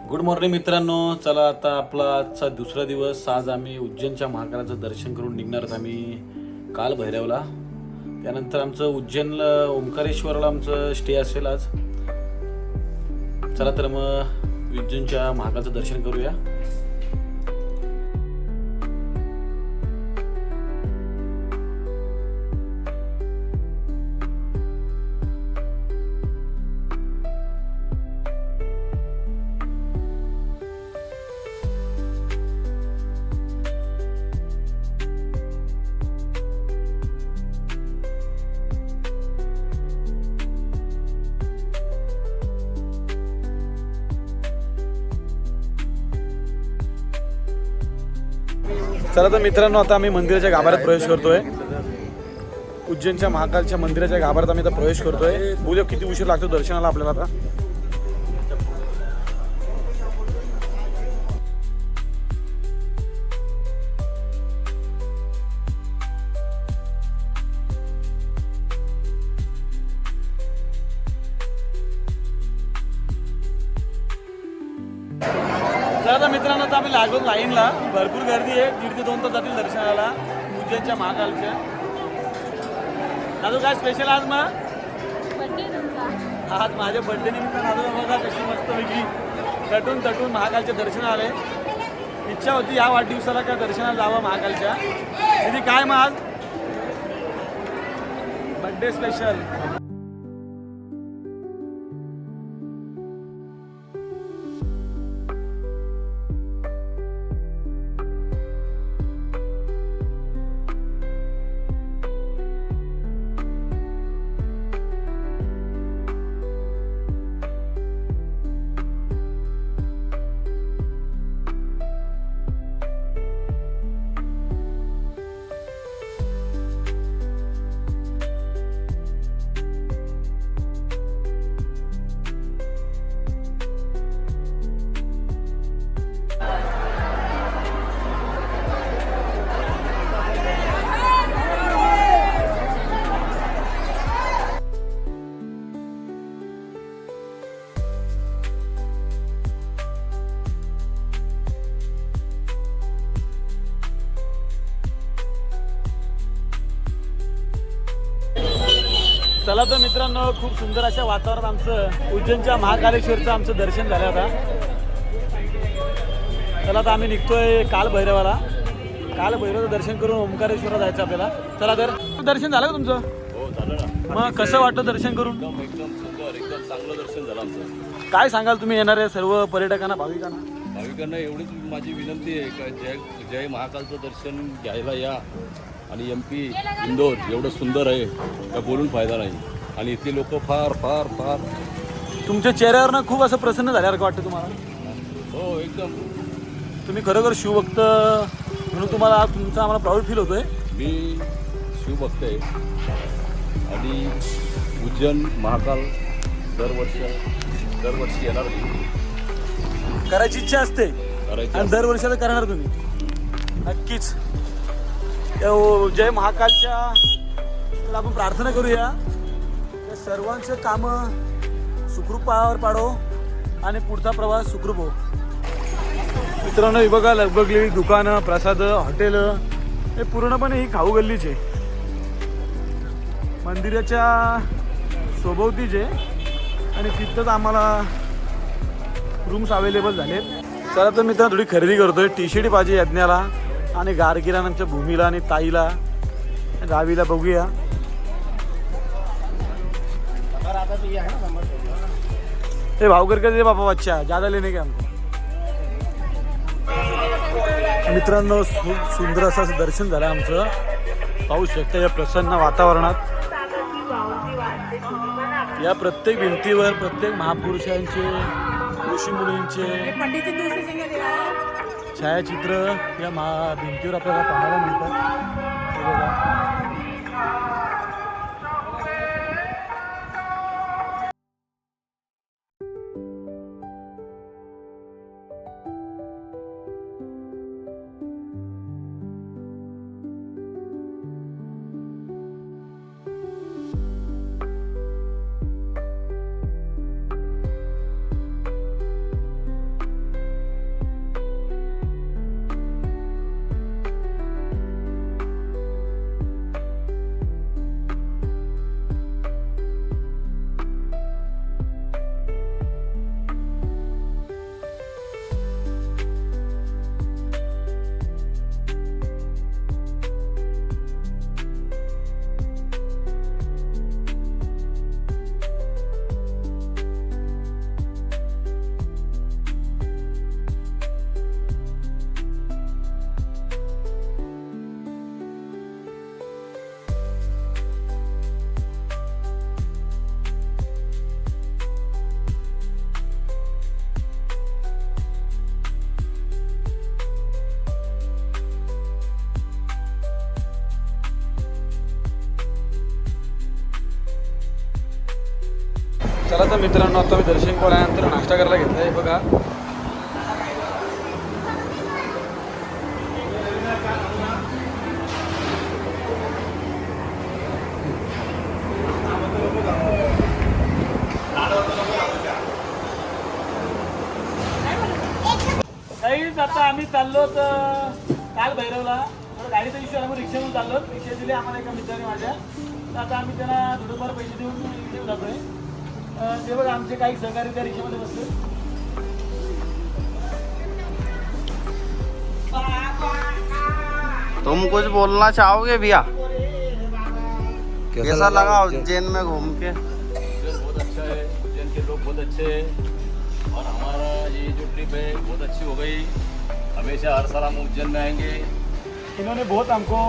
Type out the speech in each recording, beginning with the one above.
Good morning मित्रांनो. चला आता आपला आजचा दुसरा दिवस. आज आम्ही उज्जैनच्या महाकालाचं दर्शन करून निघणार आहोत आम्ही काल भैरवला. त्यानंतर आमचं उज्जैनला ओंकारेश्वरला आमचं स्टे असेल आज. चला तर मग उज्जैनच्या महाकालाचं दर्शन करूया. चला तर मित्रांनो, आता आम्ही मंदिराच्या गाभाऱ्यात प्रवेश करतोय. उज्जैनच्या महाकालच्या मंदिराच्या गाभाऱ्यात आम्ही आता प्रवेश करतोय. बोलूया किती उशीर लागतो दर्शनाला आपल्याला आता. तर मित्रांनो, आता आम्ही लागलो लाईनला. भरपूर गर्दी आहे. 1.5 ते 2 तास जातील दर्शनाला उज्जैनच्या महाकालच्या. दादू काय स्पेशल आज मग? आज माझ्या बर्थडे निमित्त दादू बघा कशी मस्तपैकी तटून महाकालच्या दर्शन आले. इच्छा होती या वाढदिवसाला काय दर्शनाला जावं महाकालच्या. तिथे काय मग आज बर्थडे स्पेशल. चला तर मित्रांनो, खूप सुंदर अशा वातावरणात आमचं उज्जैनच्या महाकालेश्वरचं आमचं दर्शन झालं आता. चला तर आम्ही निघतोय काल भैरवाला. काल भैरवाचं दर्शन करून ओंकारेश्वरला जायचं आपल्याला. चला तर. दर्शन झालं का तुमचं? हो झालं ना. मग कसं वाटलं दर्शन करून? एकदम सुंदर, एकदम चांगलं दर्शन झालं आमचं. काय सांगाल तुम्ही येणाऱ्या सर्व पर्यटकांना, भाविकांना? भाविकांना एवढीच माझी विनंती आहे का जय महाकालचं दर्शन घ्यायला या. आणि MP इंदोर एवढं सुंदर आहे का बोलून फायदा नाही. आणि इथले लोक फार फार फार तुमच्या चेहऱ्यावरनं खूप असं प्रसन्न झाल्यासारखं वाटतं तुम्हाला? हो एकदम. तुम्ही खरोखर शिवभक्त म्हणून तुम्हाला तुमचा आम्हाला प्राऊड फील होतोय. मी शिवभक्त आहे आणि उज्जैन महाकाल दरवर्षी येणार मी. करायची इच्छा असते करायचं आणि दरवर्षाला करणार तुम्ही नक्कीच. जय महाकालच्या आपण प्रार्थना करूया त्या सर्वांचं कामं सुखरूप पार पाडो आणि पुढचा प्रवास सुखरूप हो. मित्रांनो, ही बघा लगबगलेली दुकानं, प्रसाद, हॉटेल हे पूर्णपणे ही खाऊ गल्लीच आहे. मंदिराच्या सोबतीच आहे आणि तिथंच आम्हाला रूम्स अवेलेबल झालेत. चला तर मित्रांनो, थोडी खरेदी करतोय. टी-शर्ट पाहिजे यज्ञाला आणि गार्गीला, आमच्या भूमीला आणि ताईला, गावीला. बघूया हे भाव करके दे बाबा, बच्चा ज्यादा लेने के हमको. मित्रांनो, खूप सुंदर असं दर्शन झालं आमचं. पाहू शकता या प्रसन्न वातावरणात. या प्रत्येक भिंतीवर प्रत्येक महापुरुषांचे, ऋषीमुनींचे छायाचित्र या भिंतीवर आपल्याला पाहायला मिळतात. तर मित्रांनो आता मी दर्शन केल्यानंतर नाश्ता करायला घेतला आहे बघा. काहीच आता आम्ही चाललो काल भैरवला. गाडीचा इश्यू आम्ही रिक्षावरून चाललो. रिक्षा दिले आम्हाला एका मित्राने माझ्या. तर आता आम्ही त्यांना थोडंफार पैसे देऊन रिक्षेवर जातोय. ते बघा आमचे काही सहकारी त्या रिक्षामध्ये बसले. तुम कुछ बोलना चाहोगे भैया? कैसा लगा उज्जैन में घूम के? उज्जैन बहुत अच्छा है, उज्जैन के लोग बहुत अच्छे हैं और हमारा ये जो ट्रिप है बहुत अच्छी हो गई. हमेशा हर साल हम उज्जैन में आएंगे. इन्होंने बहुत हमको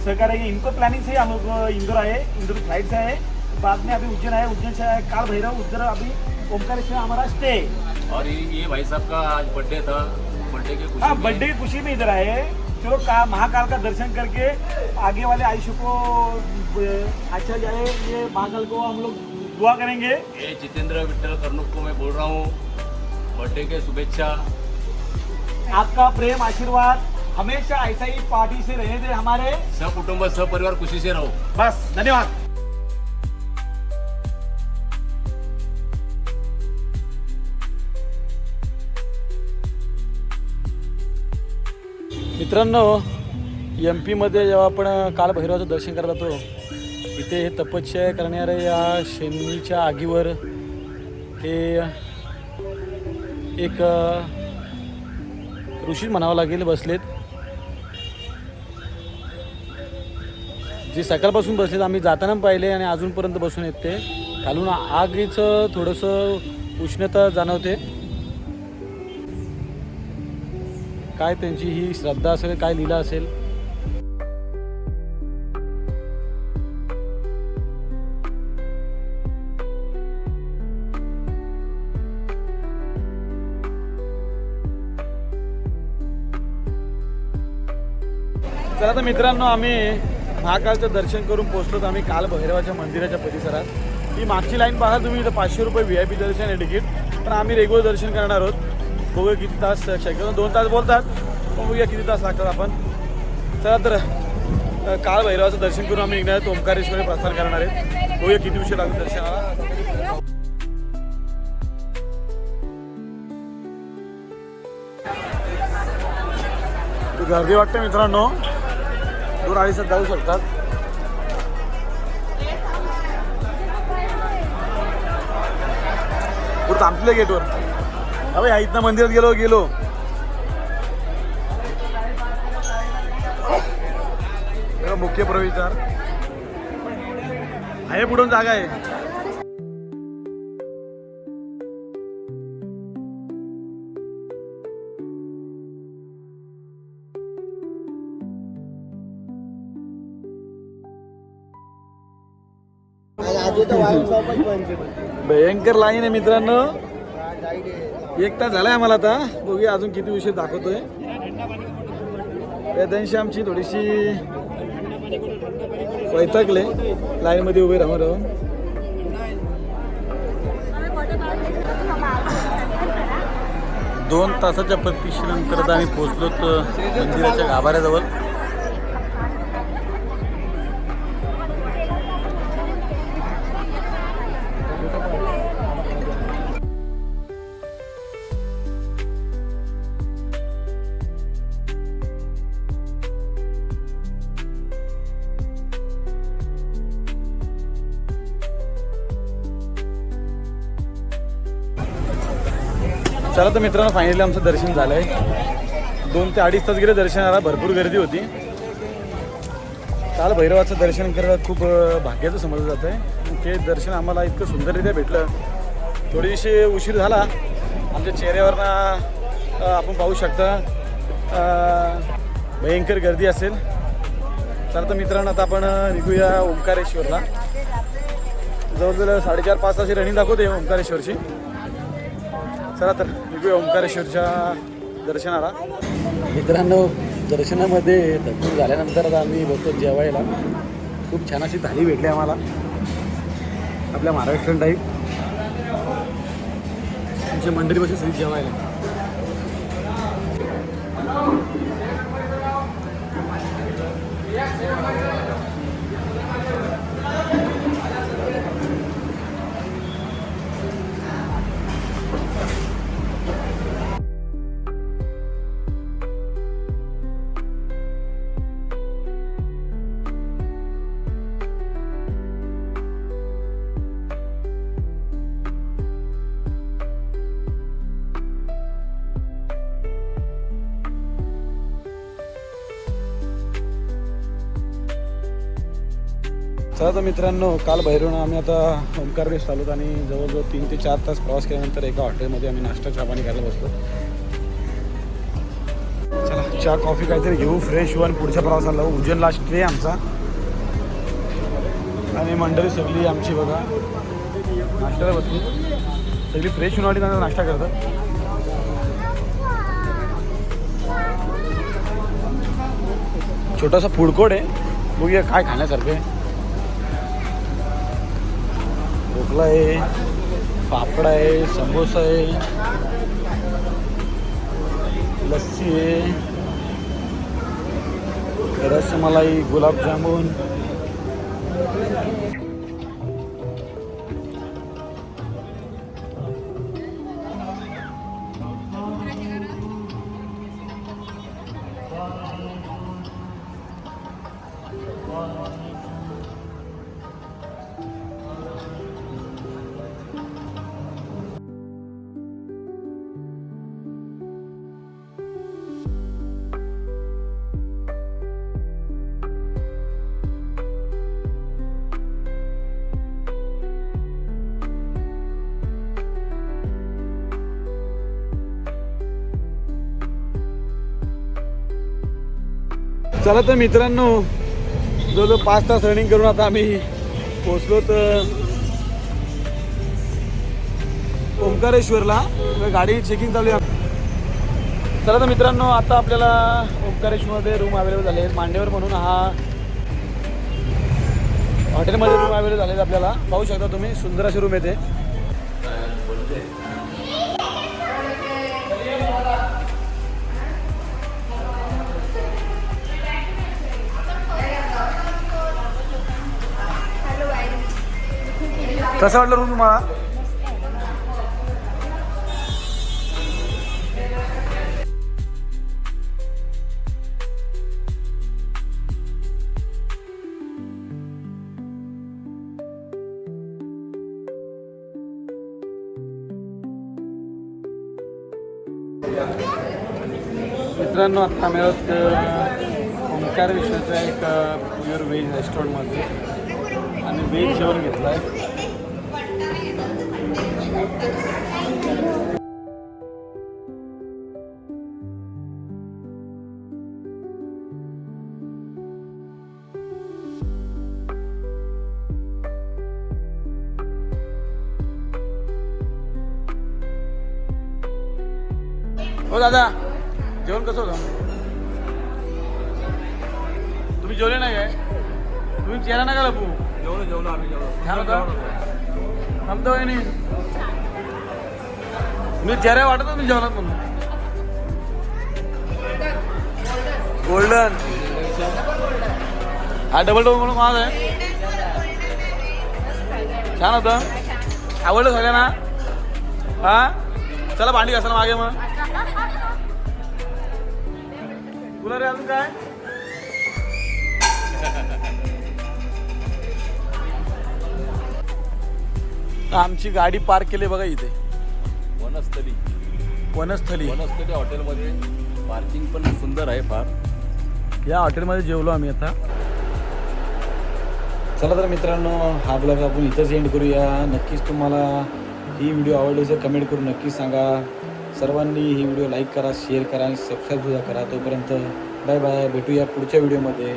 सहकार्य किया. इनको प्लानिंग से हम लोग इंदौर आए, इंदौर फ्लाइट से आए, बाद में अभी उज्जैन आए, उज्जैन से काल भैरव, उधर अभी ओमकारेश्वर हमारा स्टे. और ये भाई साहब का आज बर्थडे था. बर्थडे के खुशी हाँ में- बर्थडे की खुशी में इधर आए. चलो महाकाल का दर्शन करके आगे वाले आयुष्य को अच्छा जाए, ये महाकाल को हम लोग दुआ करेंगे. ये जितेंद्र विठ्ठल कर्णुक को मैं बोल रहा हूँ बर्थडे के शुभेच्छा. आपका प्रेम आशीर्वाद हमेशा ऐसा ही पार्टी से रहने दे हमारे. सहकुटुंब सहपरिवार खुशी से रहो. बस धन्यवाद. मित्रांनो एम पीमध्ये जेव्हा आपण काल भैरवाचं दर्शन करत जातो, इथे हे तपश्चर्या करणाऱ्या या शेणीच्या आगीवर हे एक ऋषी म्हणावं लागेल बसलेत, जे सकाळपासून बसलेत. आम्ही जाताना पाहिले आणि अजूनपर्यंत बसून येत ते. खालून आगीचं थोडंसं उष्णता जाणवते. काय त्यांची ही श्रद्धा असेल, काय लीला असेल. चला तर मित्रांनो आम्ही महाकालचं दर्शन करून पोहोचलो. आम्ही काल भैरवाच्या मंदिराच्या परिसरात. ही मागची लाईन पाहा तुम्ही. इथं 500 रुपये VIP दर्शन आहे तिकीट. पण आम्ही रेग्युलर दर्शन करणार आहोत. बघूया किती तास, शक्यतो 2 तास बोलतात, पण बघूया किती तास लागतात आपण. चला तर काल भैरवाचं दर्शन करून आम्ही निघणार ओमकारेश्वर प्रस्थान करणार आहेत. बघूया किती उशीर लागतो दर्शनाला. गर्दी वाटते मित्रांनो. 2-2.5 तास जाऊ शकतात. पुढे थांबले गेटवर. अबे ह्या इथनं मंदिरात गेलो मुख्य प्रवेशद्वार आहे. पुढून जागा आहे. भयंकर लाईन आहे मित्रांनो. 1 तास झालाय आम्हाला. आता बघूया अजून किती उशीर दाखवतोय. वेदांशी आमची थोडीशी वैतागले लाईनमध्ये उभे राहून. दोन तासाच्या प्रतीक्षेनंतर आम्ही पोहोचलो मंदिराच्या गाभाऱ्याजवळ. चला तर मित्रांनो फायनली आमचं दर्शन झालं आहे. 2 ते 2.5 तास गेले दर्शनाला. भरपूर गर्दी होती. काल भैरवाचं दर्शन करायला खूप भाग्याचं समजलं जातं आहे. ते दर्शन आम्हाला इतकं सुंदररित्या भेटलं. थोडीशी उशीर झाला. आमच्या चेहऱ्यावरनं आपण पाहू शकता भयंकर गर्दी असेल. चला तर मित्रांनो आता आपण निघूया ओंकारेश्वरला. जवळजवळ 4.5-5 तासाची रनिंग दाखवते ओंकारेश्वरची. चला तर निघूया ओंकारेश्वरच्या दर्शनाला. मित्रांनो दर्शनामध्ये दर्शन झाल्यानंतर आता आम्ही बसतो जेवायला. खूप छान अशी थाली भेटली आम्हाला आपल्या महाराष्ट्रीयन टाईप. आमच्या मंडळीपासून सगळी जेवायला. चला तर मित्रांनो, काल भैरवनं आम्ही आता ओंकारेश्वर आलो आणि जवळजवळ 3 ते 4 तास प्रवास केल्यानंतर एका हॉटेलमध्ये आम्ही नाश्ता चहा पाणी करायला बसलो. चला चहा कॉफी काहीतरी घेऊ, फ्रेश होऊ आणि पुढच्या प्रवासाला जाऊ. उज्जैनला स्टे आमचा आणि मंडळी सगळी आमची बघा नाश्त्याला बसली. सगळी फ्रेश होऊन त्यांना नाश्ता करतात. छोटासा फूड कोर्ट आहे, बघूया काय खाण्यासारखं आहे. ढोकला आहे, पापड आहे, समोसा आहे, लस्सी आहे, रसमलाई, गुलाबजामुन. चला तर मित्रांनो, जवळजवळ 5 तास रनिंग करून आता आम्ही पोचलो तर ओंकारेश्वरला. गाडी चेकिंग चालू आहे. चला तर मित्रांनो, आता आपल्याला ओंकारेश्वरमध्ये रूम अवेलेबल झाले आहेत. मांडेवर म्हणून हा हॉटेलमध्ये रूम अवेलेबल झाले आहेत. आपल्याला पाहू शकता तुम्ही, सुंदर अशी रूम येते. कसं वाटलं रूम तुम्हाला? मित्रांनो, आता आम्ही आहोत ओंकारेश्वरच्या एक प्युअर व्हेज रेस्टॉरंटमध्ये आणि व्हेज जेवण घेतलं आहे. हो दादा, जेवण कसं होतं? तुम्ही जेवले नाही काय? तुम्ही चेहरा नका लपू. जेवलो आम्ही छान होतं. थांबतो काय नाही, तुम्ही चेहरा वाटत तुम्ही जेवणात म्हणून. गोल्डन हा डबल म्हणून माझ आहे. छान होतं, आवडलं सगळ्यांना. हा चला भांडी घासायला मागे. मग तुला रे अजून काय? आमची गाडी पार्क केली बघा इथे वनस्थली हॉटेलमध्ये. पार्किंग पण सुंदर आहे फार. या हॉटेलमध्ये जेवलो आम्ही आता. चला तर मित्रांनो, हा ब्लॉग आपण इथंच एंड करूया. नक्कीच तुम्हाला ही व्हिडिओ आवडली असेल कमेंट करून नक्कीच सांगा. सर्वांनी ही व्हिडिओ लाईक करा, शेअर करा आणि सबस्क्राईब सुद्धा करा. तोपर्यंत बाय बाय, भेटूया पुढच्या व्हिडिओमध्ये.